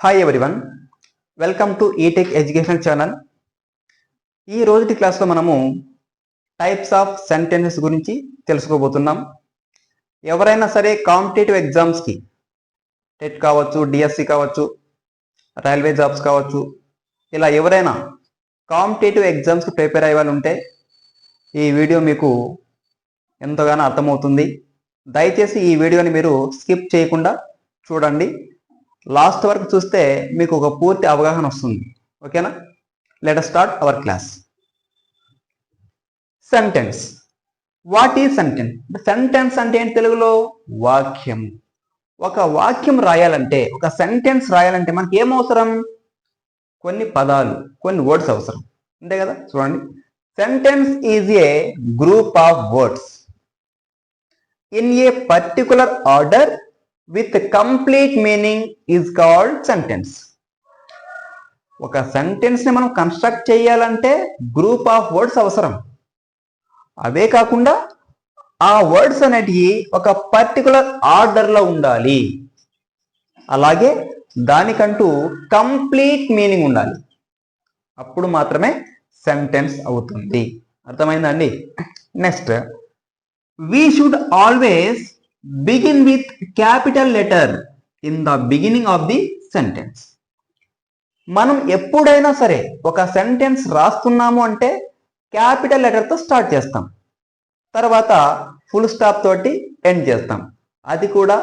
Hi everyone, welcome to ETech education channel. ఈ రోజుటి క్లాస్లో మనము టైప్స్ ఆఫ్ సెంటెన్సెస్ గురించి తెలుసుకోబోతున్నాం. ఎవరైనా సరే కాంపిటేటివ్ ఎగ్జామ్స్కి టెట్ కావచ్చు, డిఎస్సి కావచ్చు, రైల్వే జాబ్స్ కావచ్చు, ఇలా ఎవరైనా కాంపిటేటివ్ ఎగ్జామ్స్కి ప్రిపేర్ అయ్యే వాళ్ళు ఉంటే ఈ వీడియో మీకు ఎంతగానో అర్థమవుతుంది. దయచేసి ఈ వీడియోని మీరు స్కిప్ చేయకుండా చూడండి. లాస్ట్ వరకు చూస్తే మీకు ఒక పూర్తి అవగాహన వస్తుంది. ఓకేనా? Let us start our class. Sentence. What is sentence? Sentence అంటే ఏంటి తెలుగులో? వాక్యం. ఒక వాక్యం రాయాలంటే, ఒక సెంటెన్స్ రాయాలంటే మనకి ఏం అవసరం? కొన్ని పదాలు, కొన్ని వర్డ్స్ అవసరం, అంతే కదా? చూడండి, sentence is a group of words in a particular order with complete meaning is called sentence. ఒక సెంటెన్స్ ని మనం కన్స్ట్రక్ట్ చేయాలంటే గ్రూప్ ఆఫ్ వర్డ్స్ అవసరం. అవే కాకుండా ఆ వర్డ్స్ అనేటివి ఒక పర్టికులర్ ఆర్డర్లో ఉండాలి. అలాగే దానికంటూ కంప్లీట్ మీనింగ్ ఉండాలి. అప్పుడు మాత్రమే సెంటెన్స్ అవుతుంది. అర్థమైందండి? Next, we should always begin with capital letter in the beginning of the sentence. మనం ఎప్పుడైనా సరే ఒక సెంటెన్స్ రాస్తున్నాము అంటే క్యాపిటల్ లెటర్తో స్టార్ట్ చేస్తాం, తర్వాత ఫుల్ స్టాప్ తోటి ఎండ్ చేస్తాం. అది కూడా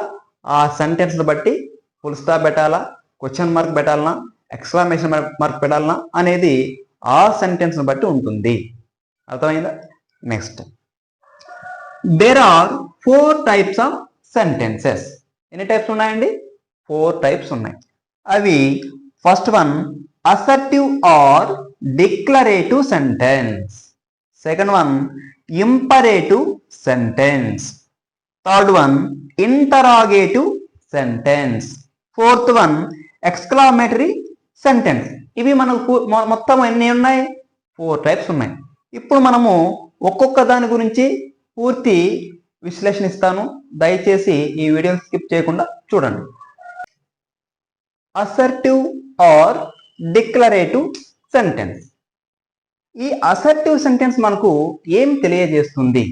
ఆ సెంటెన్స్ బట్టి ఫుల్ స్టాప్ పెట్టాలా, క్వశ్చన్ మార్క్ పెట్టాలనా, ఎక్స్క్లమేషన్ మార్క్ పెట్టాలనా అనేది ఆ సెంటెన్స్ బట్టి ఉంటుంది. అర్థమైందా? Next, there are 4 types of sentences. ఎన్ని టైప్స్ ఉన్నాయండి? 4 టైప్స్ ఉన్నాయి. అవి, first one assertive or declarative sentence, second one imperative sentence, third one interrogative sentence, fourth one exclamatory sentence. ఇవి మనకు మొత్తం ఎన్ని ఉన్నాయి? 4 టైప్స్ ఉన్నాయి. ఇప్పుడు మనము ఒక్కొక్క దాని గురించి పూర్తి విశ్లేషణ ఇస్తాను. దయచేసి ఈ వీడియోని స్కిప్ చేయకుండా చూడండి. Assertive or declarative sentence. ఈ అసర్టివ్ సెంటెన్స్ మనకు ఏం తెలియజేస్తుంది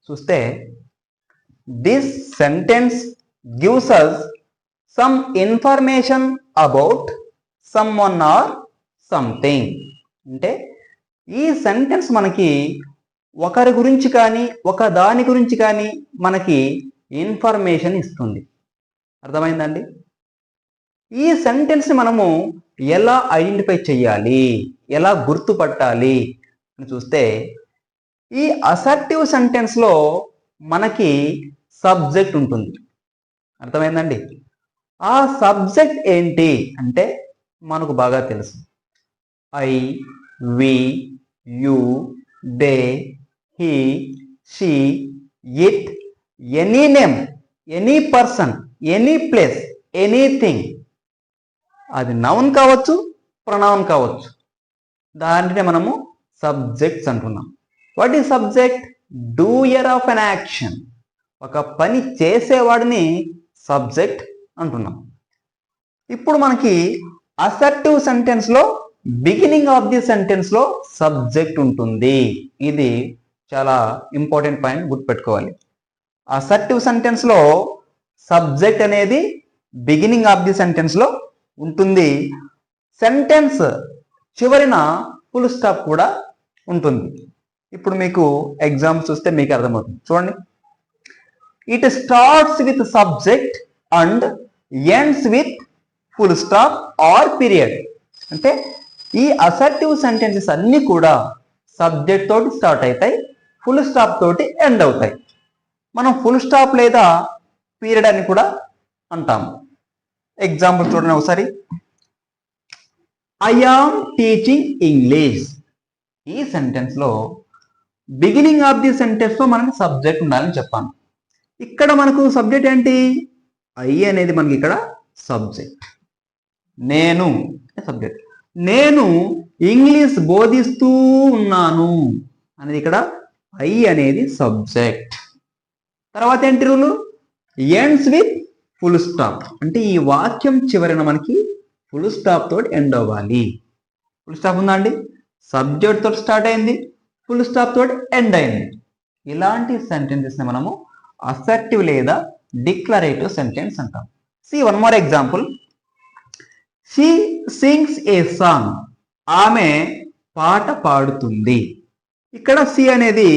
చూస్తే, this sentence gives us some information about someone or something. అంటే ఈ సెంటెన్స్ మనకి ఒకరి గురించి కానీ ఒక దాని గురించి కానీ మనకి ఇన్ఫర్మేషన్ ఇస్తుంది. అర్థమైందండి? ఈ సెంటెన్స్ని మనము ఎలా ఐడెంటిఫై చేయాలి, ఎలా గుర్తుపట్టాలి అని చూస్తే, ఈ అసర్టివ్ సెంటెన్స్లో మనకి సబ్జెక్ట్ ఉంటుంది. అర్థమైందండి? ఆ సబ్జెక్ట్ ఏంటి అంటే మనకు బాగా తెలుసు. I, we, you, they, he, she, it, any name, any person, any place, anything. అది నౌన్ కావచ్చు, ప్రొనౌన్ కావచ్చు. దాంట్నే మనము సబ్జెక్ట్స్ అంటున్నాం. What is subject? Doer of an action. ఒక పని చేసేవాడిని సబ్జెక్ట్ అంటున్నాం. ఇప్పుడు మనకి అసర్టివ్ సెంటెన్స్లో బిగినింగ్ ఆఫ్ ది సెంటెన్స్లో సబ్జెక్ట్ ఉంటుంది. ఇది చాలా ఇంపార్టెంట్ పాయింట్, గుర్తుపెట్టుకోవాలి. అసర్టివ్ సెంటెన్స్లో సబ్జెక్ట్ అనేది బిగినింగ్ ఆఫ్ ది సెంటెన్స్లో ఉంటుంది. సెంటెన్స్ చివరిన ఫుల్ స్టాప్ కూడా ఉంటుంది. ఇప్పుడు మీకు ఎగ్జామ్ చూస్తే మీకు అర్థమవుతుంది. చూడండి, it starts with subject and ends with full stop are period. అంటే ఈ అసర్టివ్ సెంటెన్సెస్ అన్నీ కూడా సబ్జెక్ట్ తోటి స్టార్ట్ అవుతాయి, ఫుల్ స్టాప్ తోటి ఎండ్ అవుతాయి. మనం ఫుల్ స్టాప్ లేదా పీరియడ్ అని కూడా అంటాము. ఎగ్జాంపుల్ చూడండి ఒకసారి. I am teaching English. ఈ సెంటెన్స్లో బిగినింగ్ ఆఫ్ ది సెంటెన్స్లో మనకి సబ్జెక్ట్ ఉండాలని చెప్పాను. ఇక్కడ మనకు సబ్జెక్ట్ ఏంటి? ఐ అనేది మనకి ఇక్కడ సబ్జెక్ట్. నేను సబ్జెక్ట్. నేను ఇంగ్లీష్ బోధిస్తూ ఉన్నాను అనేది ఇక్కడ ఐ అనేది సబ్జెక్ట్. తర్వాత ఏంటి rule? Ends with full stop. అంటే ఈ వాక్యం చివరిన మనకి ఫుల్ స్టాప్ తోటి ఎండ్ అవ్వాలి. ఫుల్ స్టాప్ ఉందా అండి, సబ్జెక్ట్ తోటి స్టార్ట్ అయింది, ఫుల్ స్టాప్ తోటి ఎండ్ అయింది. ఇలాంటి సెంటెన్సెస్ ని మనము అసర్టివ్ లేదా డిక్లరేటివ్ సెంటెన్స్ అంటాం. See one more example. She sings a song. ఆమె పాట పాడుతుంది. ఇక్కడ సి అనేది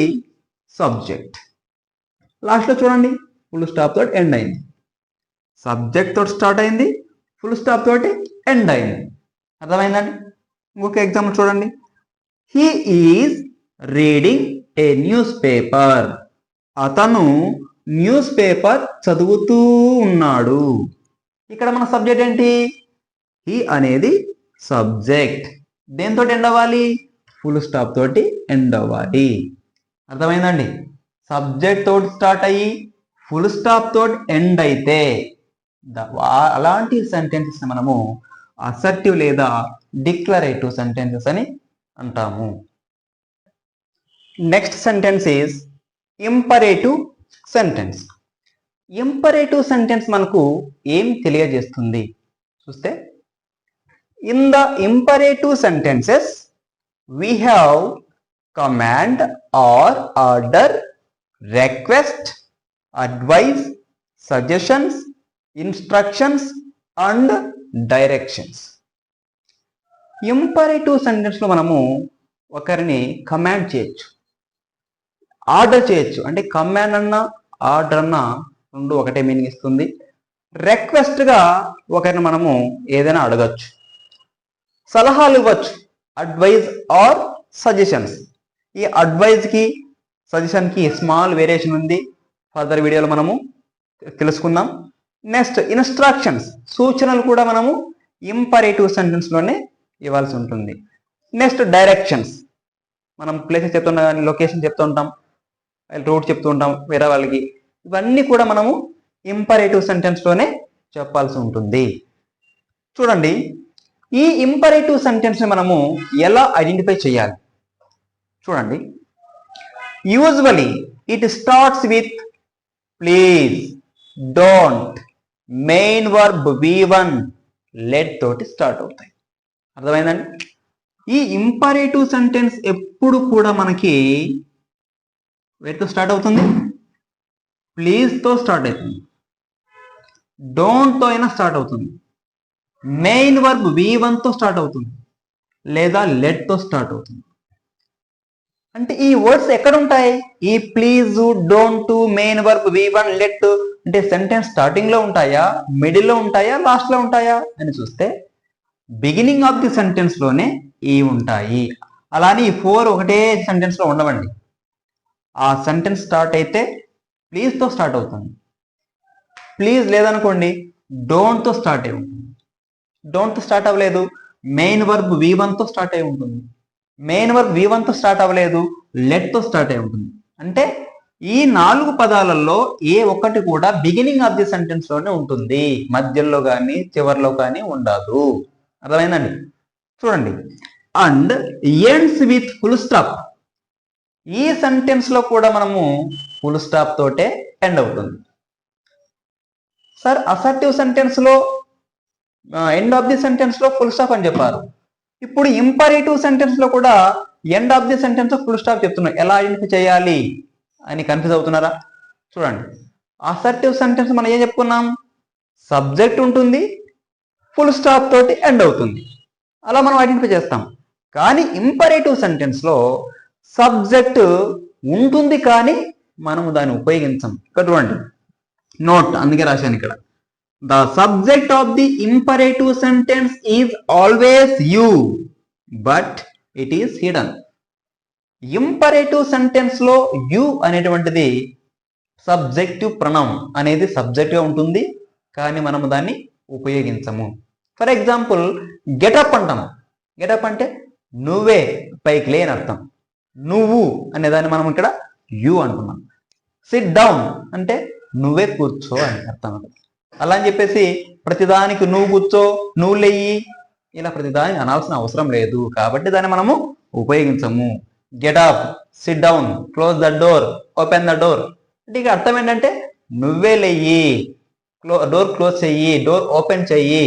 సబ్జెక్ట్. లాస్ట్లో చూడండి, ఫుల్ స్టాప్ తోటి ఎండ్ అయింది. సబ్జెక్ట్ తోటి స్టార్ట్ అయింది, ఫుల్ స్టాప్ తోటి ఎండ్ అయింది. అర్థమైందండి? ఇంకొక ఎగ్జాంపుల్ చూడండి. He is reading a newspaper. అతను న్యూస్ పేపర్ చదువుతూ ఉన్నాడు. ఇక్కడ మన సబ్జెక్ట్ ఏంటి? హీ అనేది సబ్జెక్ట్. దేంతో ఎండ్ అవ్వాలి? ఫుల్ స్టాప్ తోటి ఎండ్ అవ్వాలి. అర్థమైందండి? సబ్జెక్ట్ తోటి స్టార్ట్ అయ్యి ఫుల్ స్టాప్ తోటి ఎండ్ అయితే అలాంటి సెంటెన్సెస్ మనము అసర్టివ్ లేదా డిక్లరేటివ్ సెంటెన్సెస్ అని అంటాము. Next sentence is imperative sentence. Imperative sentence మనకు ఏం తెలియజేస్తుంది చూస్తే, in the imperative sentences we have command or order, request, advice, suggestions, instructions and directions. Imperative sentence లో మనము ఒకరిని కమాండ్ చేయొచ్చు, ఆర్డర్ చేయొచ్చు. అంటే కమాండ్ అన్న ఆర్డర్ అన్న రెండు ఒకటే మీనింగ్ ఇస్తుంది. రిక్వెస్ట్ గా ఒకరిని మనము ఏదైనా అడగచ్చు, సలహాలు ఇవ్వచ్చు, అడ్వైజ్ ఆర్ సజెషన్స్. ఈ అడ్వైజ్ కి సజెషన్ కి స్మాల్ వేరియేషన్ ఉంది, ఫర్దర్ వీడియోలో మనము తెలుసుకుందాం. నెక్స్ట్ ఇన్స్ట్రక్షన్స్, సూచనలు కూడా మనము ఇంపరేటివ్ సెంటెన్స్ లోనే ఇవ్వాల్సి ఉంటుంది. నెక్స్ట్ డైరెక్షన్స్, మనం ప్లేసెస్ చెప్తుంటాం కానీ లొకేషన్ చెప్తూ ఉంటాం, రూట్ చెప్తూ ఉంటాం వేరే వాళ్ళకి. ఇవన్నీ కూడా మనము ఇంపరేటివ్ సెంటెన్స్ లోనే చెప్పాల్సి ఉంటుంది. చూడండి, ఈ ఇంపరేటివ్ సెంటెన్స్ ని మనము ఎలా ఐడెంటిఫై చేయాలి చూడండి. Usually it starts with please, don't, main verb V1, let తోటి స్టార్ట్ అవుతాయి. అర్థమైందండి? ఈ ఇంపరేటివ్ సెంటెన్స్ ఎప్పుడు కూడా మనకి వేటితో స్టార్ట్ అవుతుంది? ప్లీజ్ తో స్టార్ట్ అవుతుంది, డోంట్ తో అయినా స్టార్ట్ అవుతుంది, మెయిన్ వర్బ్ V1 తో స్టార్ట్ అవుతుంది, లేదా లెట్ తో స్టార్ట్ అవుతుంది. అంటే ఈ వర్డ్స్ ఎక్కడ ఉంటాయి? ఈ please, don't, main verb V1, let అంటే సెంటెన్స్ స్టార్టింగ్ లో ఉంటాయా, మిడిల్ లో ఉంటాయా, లాస్ట్ లో ఉంటాయా అని చూస్తే బిగినింగ్ ఆఫ్ ది సెంటెన్స్ లోనే ఈ ఉంటాయి. అలానే ఈ 4 ఒకటే సెంటెన్స్ లో ఉండవండి. ఆ సెంటెన్స్ స్టార్ట్ అయితే ప్లీజ్ తో స్టార్ట్ అవుతుంది, ప్లీజ్ లేదనుకోండి డోంట్ తో స్టార్ట్ అయి ఉంటుంది, డోంట్ తో స్టార్ట్ అవ్వలేదు మెయిన్ వర్బ్ V1 తో స్టార్ట్ అయి ఉంటుంది, మెయిన్ వర్బ్ V1 తో స్టార్ట్ అవ్వలేదు లెట్ తో స్టార్ట్ అయి ఉంటుంది. అంటే ఈ 4 పదాలలో ఏ ఒక్కటి కూడా బిగినింగ్ ఆఫ్ ది సెంటెన్స్ లోనే ఉంటుంది, మధ్యలో కానీ చివరిలో కానీ ఉండదు. అర్థమైందండి? చూడండి, and ends with full stop. ఈ సెంటెన్స్ లో కూడా మనము ఫుల్ స్టాప్ తోటే ఎండ్ అవుతుంది. సార్ అసర్టివ్ సెంటెన్స్ లో ఎండ్ ఆఫ్ ది సెంటెన్స్ లో ఫుల్ స్టాప్ అని చెప్పారు, ఇప్పుడు ఇంపరేటివ్ సెంటెన్స్ లో కూడా ఎండ్ ఆఫ్ ది సెంటెన్స్ లో ఫుల్ స్టాప్ చెప్తున్నారు. ఎలా ఐడెంటిఫై చేయాలి అని కన్ఫ్యూజ్ అవుతున్నారా? చూడండి, అసర్టివ్ సెంటెన్స్ మనం ఏం చెప్పుకున్నాం? సబ్జెక్ట్ ఉంటుంది, ఫుల్ స్టాప్ తోటి ఎండ్ అవుతుంది, అలా మనం ఐడెంటిఫై చేస్తాం. కానీ ఇంపరేటివ్ సెంటెన్స్ లో సబ్జెక్ట్ ఉంటుంది కానీ మనము దాన్ని ఉపయోగించాం. ఇక్కడ చూడండి, నోట్ అందుకే రాశాను ఇక్కడ, the subject of the imperative sentence is always you but it is hidden. Imperative sentence లో యు అనేటువంటిది సబ్జెక్టివ్ ప్రొనౌన్ అనేది సబ్జెక్ట్ గా ఉంటుంది కానీ మనము దాన్ని ఉపయోగించము. ఫర్ ఎగ్జాంపుల్ గెటప్ అంటాము. గెటప్ అంటే నువ్వే, పైకి లేని అర్థం. నువ్వు అనేదాన్ని మనం ఇక్కడ యు అంటున్నాం. సిట్ డౌన్ అంటే నువ్వే కూర్చో అని అర్థం. అలా అని చెప్పేసి ప్రతిదానికి నువ్వు కూర్చో, నువ్వు లేయి, ఇలా ప్రతిదానికి అనాల్సిన అవసరం లేదు కాబట్టి దాన్ని మనము ఉపయోగించము. Getup, SIT down, close the door, open the door అంటే ఇక అర్థం ఏంటంటే నువ్వే లేయి, డోర్ క్లోజ్ చెయ్యి, డోర్ ఓపెన్ చెయ్యి,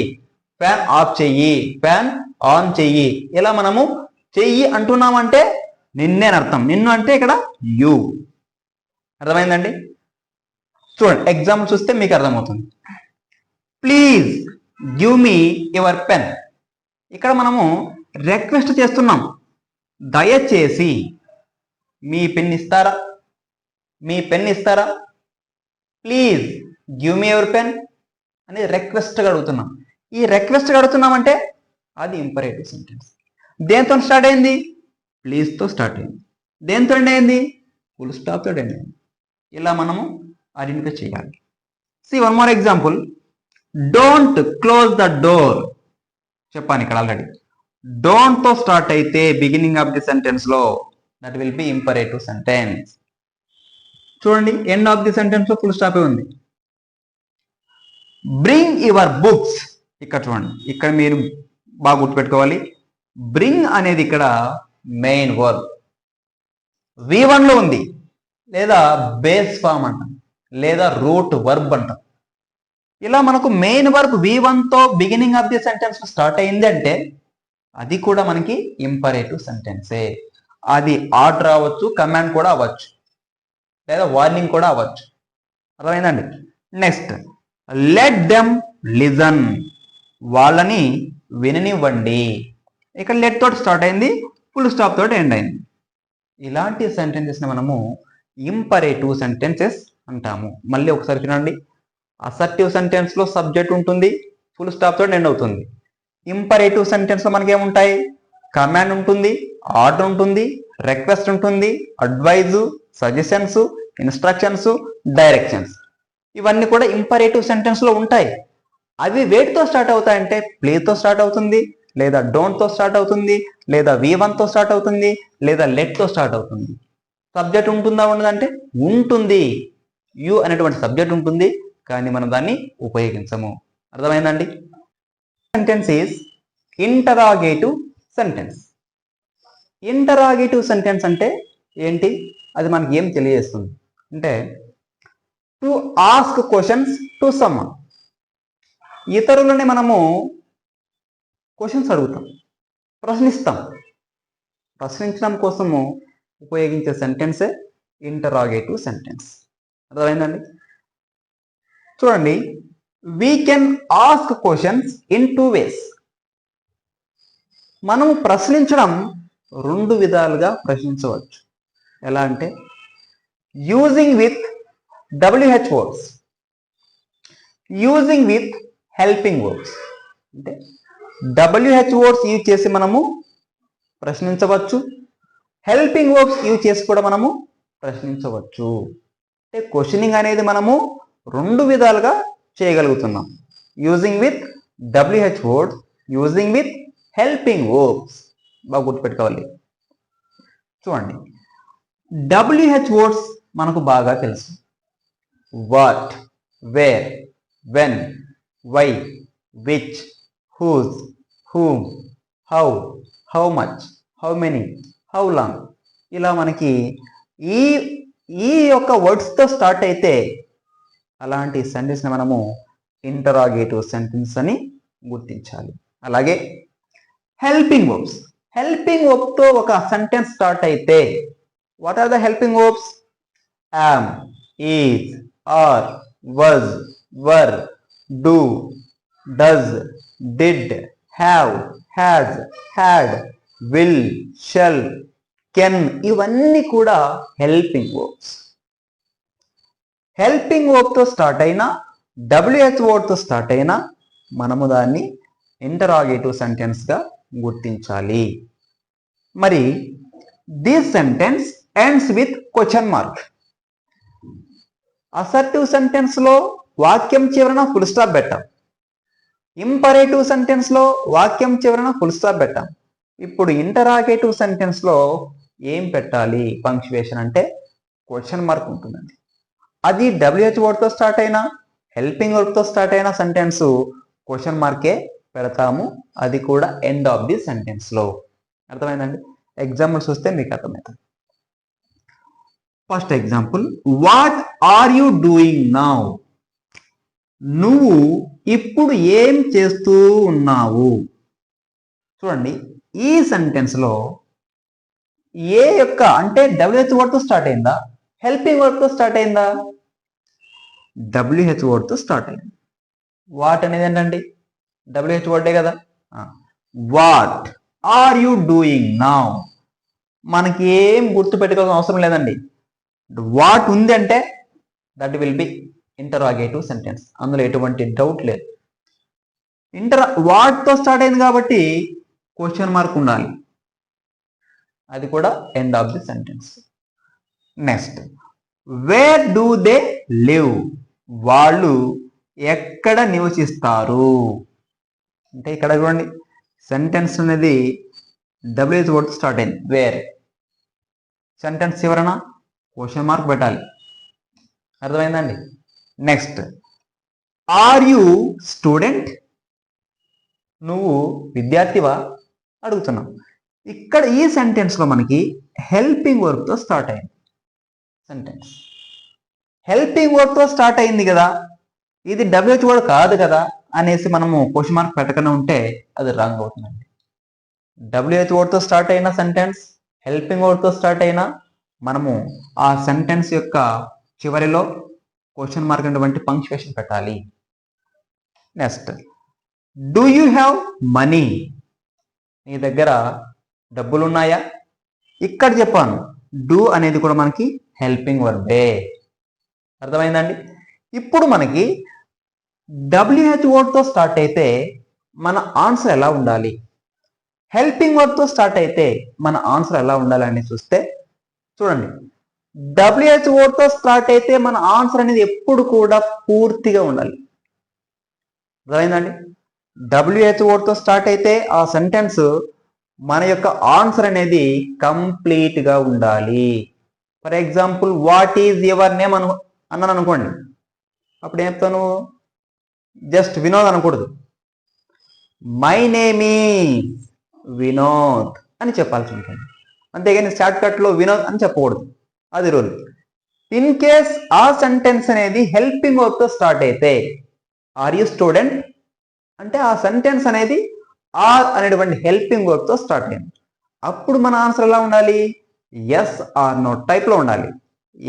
ఫ్యాన్ ఆఫ్ చెయ్యి, ఫ్యాన్ ఆన్ చెయ్యి. ఇలా మనము చెయ్యి అంటున్నామంటే నిన్నే అని అర్థం. నిన్ను అంటే ఇక్కడ యు. అర్థమైందండి? చూడండి ఎగ్జాంపుల్ చూస్తే మీకు అర్థమవుతుంది. Please give me your pen. ఇక్కడ మనము రిక్వెస్ట్ చేస్తున్నాం, దయచేసి మీ పెన్ ఇస్తారా, మీ పెన్ ఇస్తారా, please give me your pen అని రిక్వెస్ట్గా అడుగుతున్నాం. ఈ రిక్వెస్ట్గా అడుగుతున్నామంటే అది ఇంపరేటివ్ సెంటెన్స్. దేంతో స్టార్ట్ అయింది? ప్లీజ్తో స్టార్ట్ అయింది. దేంతో ఎండ్ అయింది? ఫుల్ స్టాప్తో ఎండ్ అయింది. ఇలా మనము ఐడెంటిఫై చేయాలి. See one more example. Don't close the door. చెప్పాను ఇక్కడ ఆల్రెడీ. డోంట్తో స్టార్ట్ అయితే బిగినింగ్ ఆఫ్ ది సెంటెన్స్ లో that will be imperative sentence. చూడండి ఎండ్ ఆఫ్ ది సెంటెన్స్ లో ఫుల్ స్టాప్ ఉంది. Bring your books. ఇక్కడ చూడండి, ఇక్కడ మీరు బాగా గుర్తుపెట్టుకోవాలి. బ్రింగ్ అనేది ఇక్కడ మెయిన్ వర్బ్ V1 లో ఉంది, లేదా బేస్ ఫామ్ అంటాం, లేదా రూట్ వర్బ్ అంటాం. ఇలా మనకు మెయిన్ వర్బ్ V1 తో beginning of the sentence start అయింది అంటే అది కూడా మనకి ఇంపరేటివ్ సెంటెన్సే. అది ఆర్డర్ అవ్వచ్చు, కమాండ్ కూడా అవ్వచ్చు, లేదా వార్నింగ్ కూడా అవ్వచ్చు. అర్థమైందండి? Next, let them listen. వాళ్ళని విననివ్వండి. ఇక్కడ లెట్ తోటి స్టార్ట్ అయింది, ఫుల్ స్టాప్ తోటి ఎండ్ అయింది. ఇలాంటి సెంటెన్సెస్ మనము ఇంపరేటివ్ సెంటెన్సెస్ అంటాము. మళ్ళీ ఒకసారి వినండి. అసర్టివ్ సెంటెన్స్ లో సబ్జెక్ట్ ఉంటుంది, ఫుల్ స్టాప్ తోటి ఎండ్ అవుతుంది. ఇంపరేటివ్ సెంటెన్స్ లో మనకి ఏముంటాయి? కమాండ్ ఉంటుంది, ఆర్డర్ ఉంటుంది, రిక్వెస్ట్ ఉంటుంది, అడ్వైజు, సజెషన్స్, ఇన్స్ట్రక్షన్స్, డైరెక్షన్స్. ఇవన్నీ కూడా ఇంపరేటివ్ సెంటెన్స్ లో ఉంటాయి. అవి వేటితో స్టార్ట్ అవుతాయంటే ప్లేతో స్టార్ట్ అవుతుంది, లేదా డోంట్తో స్టార్ట్ అవుతుంది, లేదా V1 తో స్టార్ట్ అవుతుంది, లేదా లెట్తో స్టార్ట్ అవుతుంది. సబ్జెక్ట్ ఉంటుందా ఉండదంటే ఉంటుంది. యు అనేటువంటి సబ్జెక్ట్ ఉంటుంది, కానీ మనం దాన్ని ఉపయోగించము. అర్థమైందండి? Sentence is interrogative sentence. Interrogative sentence అంటే ఏంటి? అది మనకి ఏం తెలియజేస్తుంది అంటే to ask questions to someone. ఇతరులని మనము క్వశ్చన్స్ అడుగుతాం, ప్రశ్నిస్తాం. ప్రశ్నించడం కోసము ఉపయోగించే సెంటెన్సే ఇంటరాగేటివ్ సెంటెన్స్. అర్థమైందండి? చూడండి, we can ask questions in 2 ways. మనము ప్రశ్నించడం 2 విధాలుగా ప్రశ్నించవచ్చు. ఎలా అంటే using with WH words, using with helping words. అంటే WH వర్డ్స్ యూజ్ చేసి మనము ప్రశ్నించవచ్చు, హెల్పింగ్ వర్బ్స్ యూజ్ చేసి కూడా మనము ప్రశ్నించవచ్చు. అంటే క్వశ్చనింగ్ అనేది మనము 2 విధాలుగా చేయగలుగుతున్నాం. Using with WH words, using with helping verbs. బాగా గుర్తుపెట్టుకోవాలి. చూడండి, WH వర్డ్స్ మనకు బాగా తెలుసు. What, where, when, why, which, whose, whom, how, how much, how many, how long. ఇలా మనకి ఈ యొక్క వర్డ్స్తో స్టార్ట్ అయితే అలాంటి సెంటెన్స్ని మనము ఇంటరాగేటివ్ సెంటెన్స్ అని గుర్తించాలి. అలాగే హెల్పింగ్ వర్బ్స్, హెల్పింగ్ వర్బ్తో ఒక సెంటెన్స్ స్టార్ట్ అయితే what are the helping verbs? am, is, are, was, were, do, does, did, have, has, had, will, shall, can. ఇవన్నీ కూడా హెల్పింగ్ వర్బ్స్. హెల్పింగ్ వర్బ్తో స్టార్ట్ అయినా WH వర్డ్తో స్టార్ట్ అయినా మనము దాన్ని ఇంటరాగేటివ్ సెంటెన్స్గా గుర్తించాలి. మరి this sentence ends with question mark. Assertive sentence లో వాక్యం చివరన ఫుల్ స్టాప్ పెట్టాం. ఇంపరేటివ్ సెంటెన్స్ లో వాక్యం చివరన ఫుల్ స్టాప్ పెట్టాం. ఇప్పుడు ఇంటరాగేటివ్ సెంటెన్స్ లో ఏం పెట్టాలి? పంక్చువేషన్ అంటే క్వశ్చన్ మార్క్ ఉంటుందండి. అది WH వర్డ్తో స్టార్ట్ అయినా హెల్పింగ్ వర్బ్తో స్టార్ట్ అయిన సెంటెన్స్ క్వశ్చన్ మార్కే పెడతాము. అది కూడా ఎండ్ ఆఫ్ ది సెంటెన్స్ లో. అర్థమైందండి? ఎగ్జాంపుల్స్ వస్తే మీకు అర్థమవుతుంది. First example, what are you doing now? నువ్వు ఇప్పుడు ఏం చేస్తూ ఉన్నావు? చూడండి, ఈ సెంటెన్స్ లో ఏ యొక్క అంటే డబ్ల్యూహెచ్ వర్డ్ తో స్టార్ట్ అయిందా, హెల్పింగ్ వర్డ్ తో స్టార్ట్ అయిందా? డబ్ల్యూహెచ్ వర్డ్ తో స్టార్ట్ అయింది. వాట్ అనేది ఏంటండి? డబ్ల్యూహెచ్ వర్డే కదా. What are you doing now? మనకి ఏం గుర్తు పెట్టుకోవాల్సిన అవసరం లేదండి. వాట్ ఉంది అంటే that will be interrogative sentence, అందులో ఎటువంటి డౌట్ లేదు. వాట్ తో స్టార్ట్ అయింది కాబట్టి క్వశ్చన్ మార్క్ ఉండాలి, అది కూడా end of the sentence. Next, where do they live? వాళ్ళు ఎక్కడ నివసిస్తారు? అంటే ఇక్కడ చూడండి, సెంటెన్స్ అనేది డబ్ల్యూహెచ్ వర్డ్ స్టార్ట్ అయింది, వేర్. సెంటెన్స్ చివరన క్వశ్చన్ మార్క్ పెట్టాలి, అర్థమైందండి? Next, are you student? నువ్వు విద్యార్థివా అడుగుతున్నాం. ఇక్కడ ఈ సెంటెన్స్ లో మనకి హెల్పింగ్ వర్బ్ తో స్టార్ట్ అయింది సెంటెన్స్. హెల్పింగ్ వర్బ్ తో స్టార్ట్ అయింది కదా, ఇది డబ్ల్యూహెచ్ వర్డ్ కాదు కదా అనేసి మనము క్వశ్చన్ మార్క్ పెట్టకుండా ఉంటే అది రాంగ్ అవుతుందండి. డబ్ల్యూహెచ్ వర్డ్ తో స్టార్ట్ అయిన సెంటెన్స్, హెల్పింగ్ వర్డ్ తో స్టార్ట్ అయినా మనము ఆ సెంటెన్స్ యొక్క చివరిలో క్వశ్చన్ మార్క్ అనేటువంటి పంక్చుయేషన్ పెట్టాలి. Next, do you have money? నీ దగ్గర డబ్బులు ఉన్నాయా? ఇక్కడ చెప్పాను, డూ అనేది కూడా మనకి హెల్పింగ్ వర్బే, అర్థమైందండి? ఇప్పుడు మనకి డబ్ల్యూహెచ్ వర్డ్ తో స్టార్ట్ అయితే మన ఆన్సర్ ఎలా ఉండాలి, హెల్పింగ్ వర్డ్ తో స్టార్ట్ అయితే మన ఆన్సర్ ఎలా ఉండాలి అని చూస్తే, చూడండి, డబ్ల్యూహెచ్ వర్డ్ తో స్టార్ట్ అయితే మన ఆన్సర్ అనేది ఎప్పుడు కూడా పూర్తిగా ఉండాలి, అర్థమైందండి? డబ్ల్యూహెచ్ వర్డ్ తో స్టార్ట్ అయితే ఆ సెంటెన్స్ మన యొక్క ఆన్సర్ అనేది కంప్లీట్ గా ఉండాలి. For example, what is your name అన్నాను అనుకోండి, అప్పుడు ఏం చెప్తాను? జస్ట్ వినోద్ అనకూడదు, మై నేమ్ ఈజ్ వినోద్ అని చెప్పాల్సి ఉంటుంది. అంతేగాని షార్ట్ కట్ లో వినోద్ అని చెప్పకూడదు, అది రూల్. ఇన్ కేస్ ఆ సెంటెన్స్ అనేది హెల్పింగ్ వర్బ్ తో స్టార్ట్ అయితే, ఆర్ యు స్టూడెంట్ అంటే ఆ సెంటెన్స్ అనేది ఆర్ అనేటువంటి హెల్పింగ్ వర్బ్ తో స్టార్ట్ అయింది. అప్పుడు మన ఆన్సర్ ఎలా ఉండాలి? ఎస్ ఆర్ నో టైప్ లో ఉండాలి,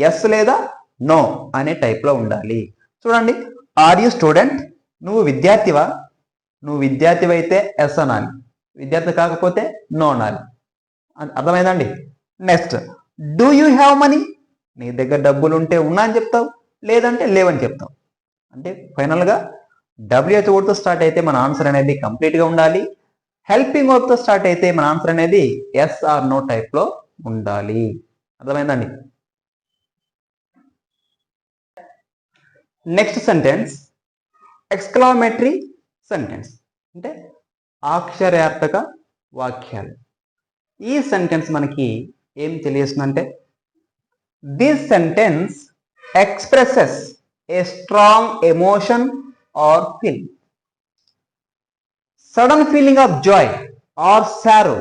ఎస్ లేదా నో అనే టైప్ లో ఉండాలి. చూడండి, ఆర్ యు స్టూడెంట్? నువ్వు విద్యార్థివా? నువ్వు విద్యార్థివి అయితే ఎస్ అనాలి, విద్యార్థి కాకపోతే నో అనాలి, అర్థమైందండి? Next, do you have money? నీ దగ్గర డబ్బులు ఉంటే ఉన్నా అని చెప్తావు, లేదంటే లేవని చెప్తావు. అంటే ఫైనల్గా డబ్ల్యూహెచ్ వర్డ్ తో స్టార్ట్ అయితే మన ఆన్సర్ అనేది కంప్లీట్ గా ఉండాలి, హెల్పింగ్ వర్బ్ తో స్టార్ట్ అయితే మన ఆన్సర్ అనేది ఎస్ ఆర్ నో టైప్ లో ఉండాలి, అర్థమైందండి? నెక్స్ట్ సెంటెన్స్ ఎక్స్క్లామేటరీ సెంటెన్స్, అంటే అక్షరార్థక వాక్యాలు. ఈ సెంటెన్స్ మనకి ఏం తెలియస్తుందంటే, this sentence expresses a strong emotion or feeling, sudden feeling of joy or sorrow.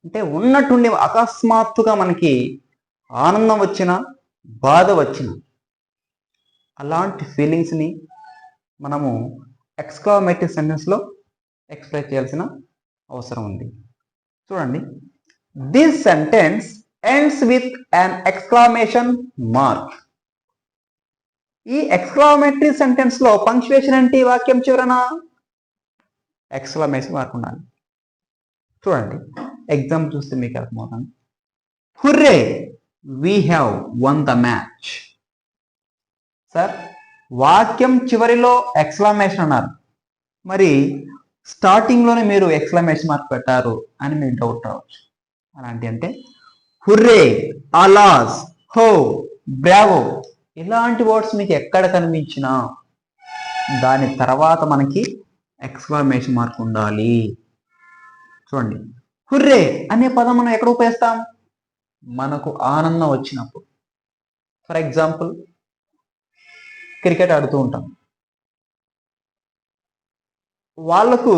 అంటే ఉన్నట్టుండి అకస్మాత్తుగా మనకి ఆనందం వచ్చిన, బాధ వచ్చిన, అలాంటి ఫీలింగ్స్ని మనము ఎక్స్క్లామేటివ్ సెంటెన్స్లో ఎక్స్ప్రెస్ చేయాల్సిన అవసరం ఉంది. చూడండి, this sentence ends with an exclamation mark. ఈ ఎక్స్క్లామేటరీ సెంటెన్స్ లో పంక్చుయేషన్ ఏంటి? వాక్యం చివరన ఎక్స్క్లమేషన్ మార్క్ ఉండాలి. చూడండి, ఎగ్జాంపుల్ చూస్తే మీకు అర్థమవుతుంది. Hurray we have one the match. Sir, వాక్యం చివరిలో ఎక్స్క్లమేషన్ అన్నారు, మరి స్టార్టింగ్ లోనే మీరు ఎక్స్క్లమేషన్ మార్క్ పెట్టారు అని మీకు డౌట్ రావచ్చు. అలాంటి అంటే హుర్రే, అలాస్, హో, బ్రావో ఇలాంటి వర్డ్స్ మీకు ఎక్కడ కనిపించినా దాని తర్వాత మనకి ఎక్స్క్లమేషన్ మార్క్ ఉండాలి. చూడండి, హుర్రే అనే పదం మనం ఎక్కడ ఉపయోగిస్తాం? మనకు ఆనందం వచ్చినప్పుడు. ఫర్ ఎగ్జాంపుల్, క్రికెట్ ఆడుతూ ఉంటాం, వాళ్ళకు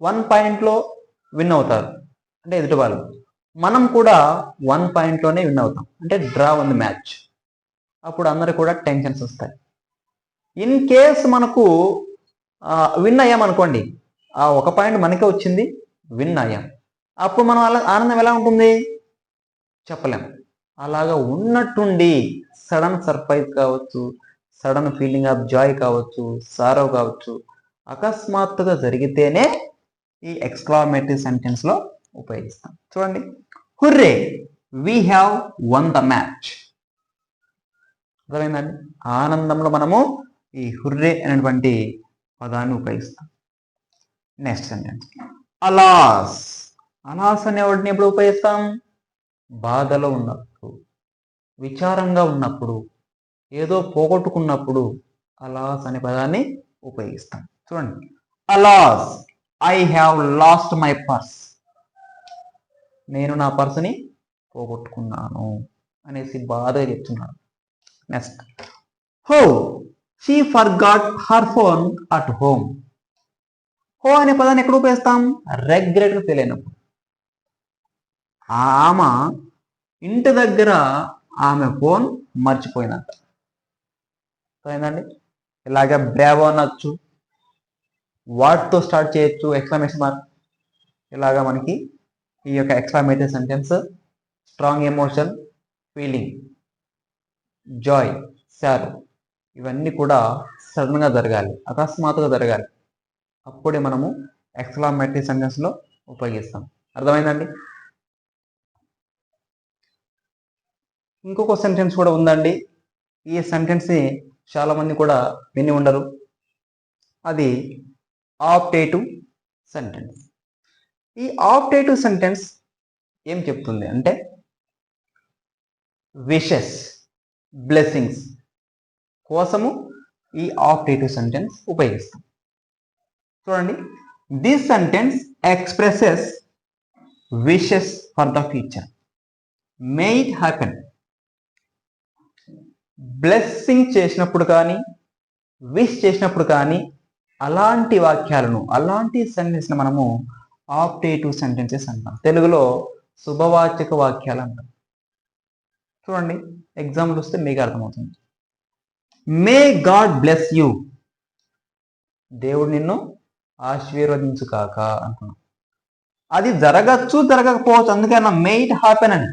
1 పాయింట్లో విన్ అవుతారు అంటే ఎదుటి వాళ్ళు, మనం కూడా 1 పాయింట్లోనే విన్ అవుతాం అంటే డ్రా ఉంది మ్యాచ్. అప్పుడు అందరు కూడా టెన్షన్స్ వస్తాయి. ఇన్ కేస్ మనకు విన్ అయ్యామనుకోండి, ఆ ఒక పాయింట్ మనకే వచ్చింది, విన్ అయ్యాం, అప్పుడు మనం అలా ఆనందం ఎలా ఉంటుంది చెప్పలేం. అలాగా ఉన్నట్టుండి సడన్ సర్ప్రైజ్ కావచ్చు, సడన్ ఫీలింగ్ ఆఫ్ జాయ్ కావచ్చు, సారో కావచ్చు, అకస్మాత్తుగా జరిగితేనే ఈ ఎక్స్క్లామేటరీ సెంటెన్స్ లో ఉపయోగిస్తాం. చూడండి, hurray we have one the match. అర్థమైందండి? ఆనందంలో మనము ఈ హుర్రే అనేటువంటి పదాన్ని ఉపయోగిస్తాం. Next sentence, అలాస్. అలాస్ అనే వాటిని ఎప్పుడు ఉపయోగిస్తాం? బాధలో ఉన్నప్పుడు, విచారంగా ఉన్నప్పుడు, ఏదో పోగొట్టుకున్నప్పుడు అలాస్ అనే పదాన్ని ఉపయోగిస్తాం. చూడండి, alas I have lost my purse. నేను నా పర్సుని పోగొట్టుకున్నాను అనేసి బాధగా చెప్తున్నాను. Next, oh she forgot her phone at home. Oh అనే పదాన్ని ఎక్కడ ఉపయోగిస్తాం? రెగ్రెట్గా ఫీల్ అయినప్పుడు. ఆమె ఇంటి దగ్గర ఆమె ఫోన్ మర్చిపోయినంత. అర్థమైందండి? ఇలాగ బ్రావో అనొచ్చు, వాట్తో స్టార్ట్ చేయొచ్చు, ఎక్స్క్లమేషన్ మార్క్. ఇలాగా మనకి ఈ యొక్క exclamatory sentence strong emotion, feeling, joy, sorrow ఇవన్నీ కూడా సడన్గా జరగాలి, అకస్మాత్తుగా జరగాలి. అప్పుడే మనము ఎక్స్క్లమేటరీ సెంటెన్స్లో ఉపయోగిస్తాం. అర్థమైందండి? ఇంకొక సెంటెన్స్ కూడా ఉందండి. ఈ సెంటెన్స్ని చాలామంది కూడా విని ఉండరు. అది ఆప్టేటివ్ సెంటెన్స్. ఈ ఆప్టేటివ్ సెంటెన్స్ ఏం చెప్తుంది అంటే విషెస్, బ్లెస్సింగ్స్ కోసము ఈ ఆప్టేటివ్ సెంటెన్స్ ఉపయోగిస్తాం. చూడండి, this sentence expresses wishes for the future. May it happen. Blessing చేసినప్పుడు కానీ, విష్ చేసినప్పుడు కానీ అలాంటి వాక్యాలను, అలాంటి సెంటెన్స్ని మనము ఆప్టేటివ్ సెంటెన్సెస్ అంటాం. తెలుగులో శుభవాచక వాక్యాలు అంటాం. చూడండి, ఎగ్జాంపుల్ వస్తే మీకు అర్థమవుతుంది. May God bless you. దేవుడు నిన్ను ఆశీర్వదించు కాక అంటున్నాం. అది జరగచ్చు, జరగకపోవచ్చు, అందుకన్నా మే ఇట్ హ్యాపెన్ అని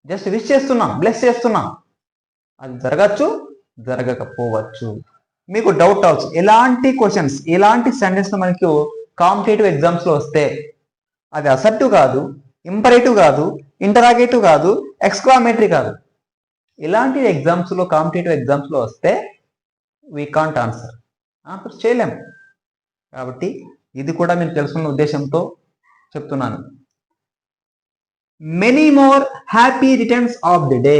జస్ట్ విష్ చేస్తున్నాం, బ్లెస్ చేస్తున్నాం. అది జరగచ్చు, జరగకపోవచ్చు. మీకు డౌట్ అవచ్చు, ఎలాంటి క్వశ్చన్స్, ఎలాంటి సెంటెన్స్ మనకు కాంపిటేటివ్ ఎగ్జామ్స్లో వస్తే అది అసర్టివ్ కాదు, ఇంపరేటివ్ కాదు, ఇంటరాగేటివ్ కాదు, ఎక్స్క్లామేటరీ కాదు. ఇలాంటి ఎగ్జామ్స్లో, కాంపిటేటివ్ ఎగ్జామ్స్లో వస్తే వీ కాంట్ ఆన్సర్ చేయలేం. కాబట్టి ఇది కూడా మీరు తెలుసుకున్న ఉద్దేశంతో చెప్తున్నాను. Many more happy returns of the day.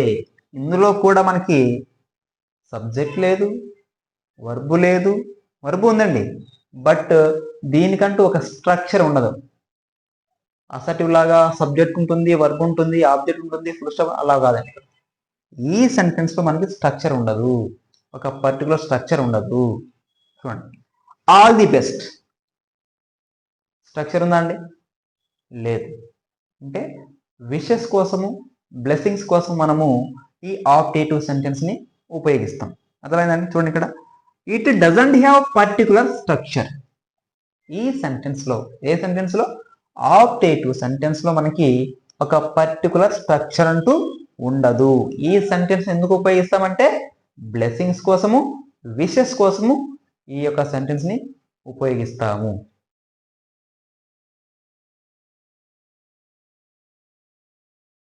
ఇందులో కూడా మనకి సబ్జెక్ట్ లేదు, వర్బు లేదు. వర్బు ఉందండి, బట్ దీనికంటూ ఒక స్ట్రక్చర్ ఉండదు. అసర్టివ్ లాగా సబ్జెక్ట్ ఉంటుంది, వర్బ్ ఉంటుంది, ఆబ్జెక్ట్ ఉంటుంది, ఫుల్ స్టాప్ అలా కాదండి. ఈ సెంటెన్స్లో మనకి స్ట్రక్చర్ ఉండదు, ఒక పర్టికులర్ స్ట్రక్చర్ ఉండదు. చూడండి, ఆల్ ది బెస్ట్. స్ట్రక్చర్ ఉందా అండి? లేదు. అంటే విషెస్ కోసము, బ్లెస్సింగ్స్ కోసం మనము ఈ ఆప్టేటివ్ సెంటెన్స్ని ఉపయోగిస్తాం. అర్థమైందండి? చూడండి, ఇక్కడ it doesn't have particular structure. ఈ సెంటెన్స్లో, ఏ సెంటెన్స్లో? ఆప్టేటివ్ సెంటెన్స్లో మనకి ఒక పర్టికులర్ స్ట్రక్చర్ అంటూ ఉండదు. ఈ సెంటెన్స్ ఎందుకు ఉపయోగిస్తామంటే బ్లెస్సింగ్స్ కోసము, విషెస్ కోసము ఈ యొక్క సెంటెన్స్ని ఉపయోగిస్తాము.